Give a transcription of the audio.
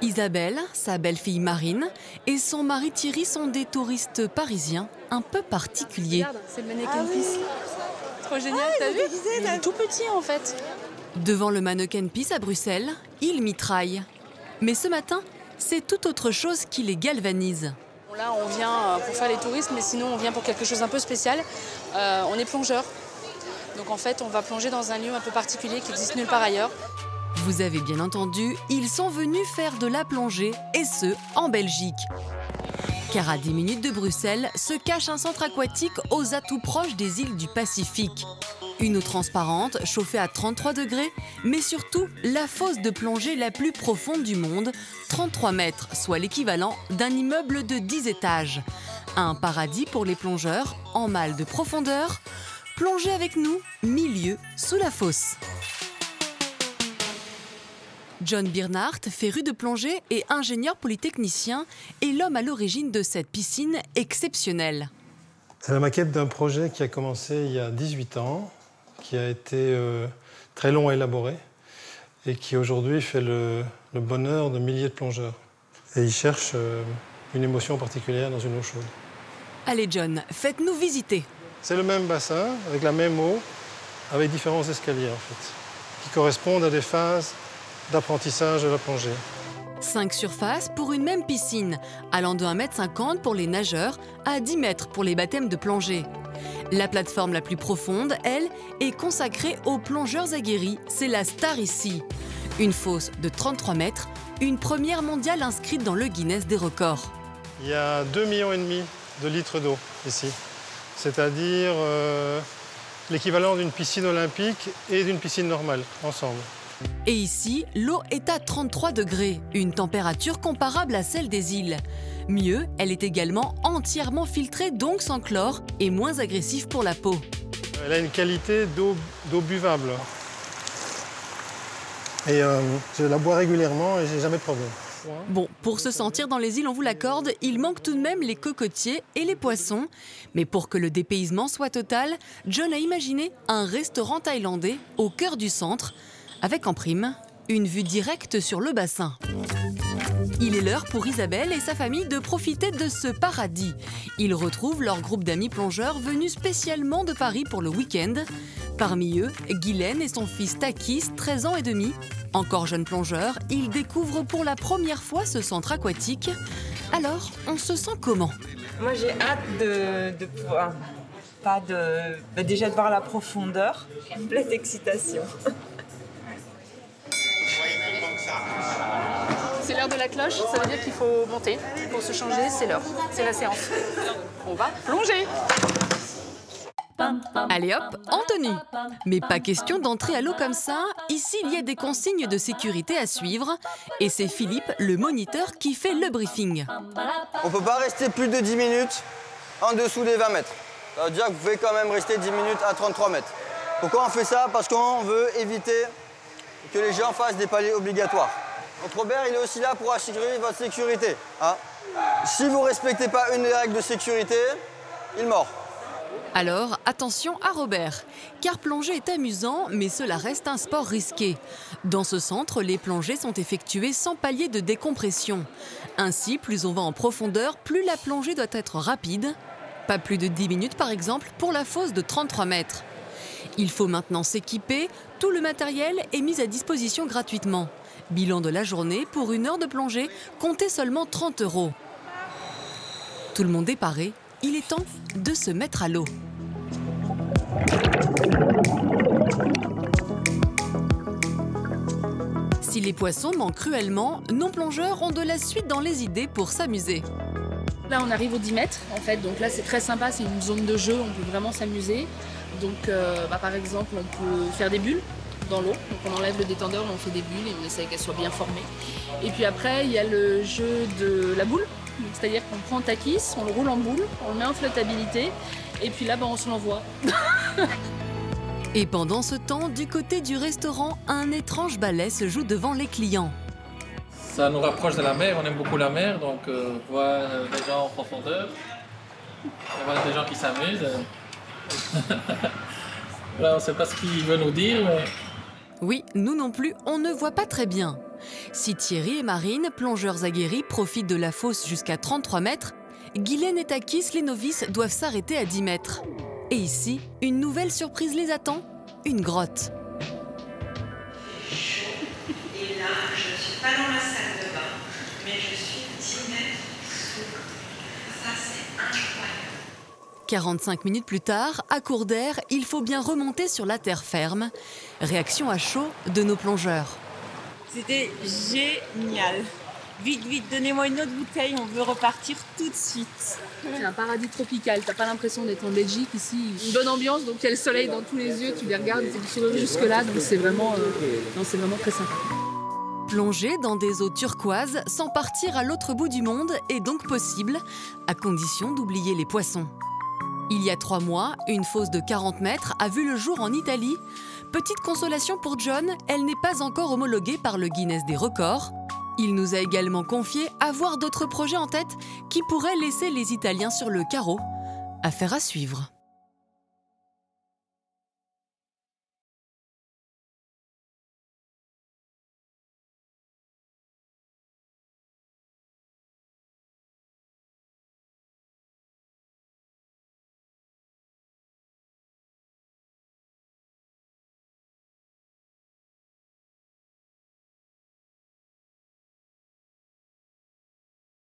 Isabelle, sa belle-fille Marine et son mari Thierry sont des touristes parisiens un peu particuliers. Regarde, c'est le mannequin Peace. Trop génial, t'as vu? Il est tout petit en fait. Devant le mannequin Peace à Bruxelles, ils mitraillent. Mais ce matin, c'est tout autre chose qui les galvanise. Là, on vient pour faire les touristes, mais sinon on vient pour quelque chose un peu spécial. On est plongeur. Donc en fait, on va plonger dans un lieu un peu particulier qui n'existe nulle part ailleurs. Vous avez bien entendu, ils sont venus faire de la plongée, et ce, en Belgique. Car à 10 minutes de Bruxelles se cache un centre aquatique aux atouts proches des îles du Pacifique. Une eau transparente, chauffée à 33 degrés, mais surtout la fosse de plongée la plus profonde du monde, 33 mètres, soit l'équivalent d'un immeuble de 10 étages. Un paradis pour les plongeurs, en mal de profondeur. Plongez avec nous, milieu sous la fosse. John Birnart, féru de plongée et ingénieur polytechnicien, est l'homme à l'origine de cette piscine exceptionnelle. C'est la maquette d'un projet qui a commencé il y a 18 ans, qui a été très long à élaborer et qui aujourd'hui fait le bonheur de milliers de plongeurs. Et ils cherchent une émotion particulière dans une eau chaude. Allez John, faites-nous visiter. C'est le même bassin, avec la même eau, avec différents escaliers en fait, qui correspondent à des phases d'apprentissage de la plongée. 5 surfaces pour une même piscine, allant de 1,50 m pour les nageurs à 10 mètres pour les baptêmes de plongée. La plateforme la plus profonde, elle, est consacrée aux plongeurs aguerris. C'est la star ici. Une fosse de 33 mètres, une première mondiale inscrite dans le Guinness des records. Il y a 2,5 millions de litres d'eau ici, c'est-à-dire l'équivalent d'une piscine olympique et d'une piscine normale, ensemble. Et ici, l'eau est à 33 degrés, une température comparable à celle des îles. Mieux, elle est également entièrement filtrée, donc sans chlore, et moins agressive pour la peau. Elle a une qualité d'eau buvable. Et je la bois régulièrement et j'ai jamais de problème. Bon, pour se sentir dans les îles, on vous l'accorde, il manque tout de même les cocotiers et les poissons. Mais pour que le dépaysement soit total, John a imaginé un restaurant thaïlandais au cœur du centre, avec en prime une vue directe sur le bassin. Il est l'heure pour Isabelle et sa famille de profiter de ce paradis. Ils retrouvent leur groupe d'amis plongeurs venus spécialement de Paris pour le week-end. Parmi eux, Guylaine et son fils Takis, 13 ans et demi. Encore jeune plongeur, ils découvrent pour la première fois ce centre aquatique. Alors, on se sent comment? Moi, j'ai hâte de pouvoir... déjà de voir la profondeur. Pleine d'excitation. C'est l'heure de la cloche, ça veut dire qu'il faut monter. Pour se changer, c'est l'heure, c'est la séance. On va plonger. Allez hop, en tenue. Mais pas question d'entrer à l'eau comme ça. Ici, il y a des consignes de sécurité à suivre. Et c'est Philippe, le moniteur, qui fait le briefing. On ne peut pas rester plus de 10 minutes en dessous des 20 mètres. Ça veut dire que vous pouvez quand même rester 10 minutes à 33 mètres. Pourquoi on fait ça? Parce qu'on veut éviter que les gens fassent des paliers obligatoires. Donc Robert, il est aussi là pour assurer votre sécurité. Hein? Si vous ne respectez pas une des règles de sécurité, il mord. Alors, attention à Robert, car plonger est amusant, mais cela reste un sport risqué. Dans ce centre, les plongées sont effectuées sans palier de décompression. Ainsi, plus on va en profondeur, plus la plongée doit être rapide. Pas plus de 10 minutes par exemple pour la fosse de 33 mètres. Il faut maintenant s'équiper, tout le matériel est mis à disposition gratuitement. Bilan de la journée, pour 1 heure de plongée, comptez seulement 30 €. Tout le monde est paré, il est temps de se mettre à l'eau. Si les poissons manquent cruellement, nos plongeurs ont de la suite dans les idées pour s'amuser. Là, on arrive aux 10 mètres, en fait, donc là, c'est très sympa, c'est une zone de jeu, on peut vraiment s'amuser. Donc, par exemple, on peut faire des bulles dans l'eau. Donc, on enlève le détendeur, on fait des bulles et on essaie qu'elles soient bien formées. Et puis après, il y a le jeu de la boule. C'est-à-dire qu'on prend Takis, on le roule en boule, on le met en flottabilité, et puis là, on se l'envoie. Et pendant ce temps, du côté du restaurant, un étrange ballet se joue devant les clients. Ça nous rapproche de la mer, on aime beaucoup la mer, donc on voit des gens en profondeur, on voit des gens qui s'amusent. Là, on ne sait pas ce qu'il veut nous dire. Mais... Oui, nous non plus, on ne voit pas très bien. Si Thierry et Marine, plongeurs aguerris, profitent de la fosse jusqu'à 33 mètres, Guylaine et Takis, les novices, doivent s'arrêter à 10 mètres. Et ici, une nouvelle surprise les attend, une grotte. Et là, je ne suis pas dans la salle de bain, mais je suis 10 mètres sous. Ça, c'est incroyable. 45 minutes plus tard, à court d'air, il faut bien remonter sur la terre ferme. Réaction à chaud de nos plongeurs. C'était génial. Vite, vite, donnez-moi une autre bouteille, on veut repartir tout de suite. C'est un paradis tropical, t'as pas l'impression d'être en Belgique ici. Une bonne ambiance, donc il y a le soleil dans tous les yeux, tu les regardes, tu sourires jusque-là, donc c'est vraiment très sympa. Plonger dans des eaux turquoises sans partir à l'autre bout du monde est donc possible, à condition d'oublier les poissons. Il y a 3 mois, une fosse de 40 mètres a vu le jour en Italie. Petite consolation pour John, elle n'est pas encore homologuée par le Guinness des records. Il nous a également confié avoir d'autres projets en tête qui pourraient laisser les Italiens sur le carreau. Affaire à suivre.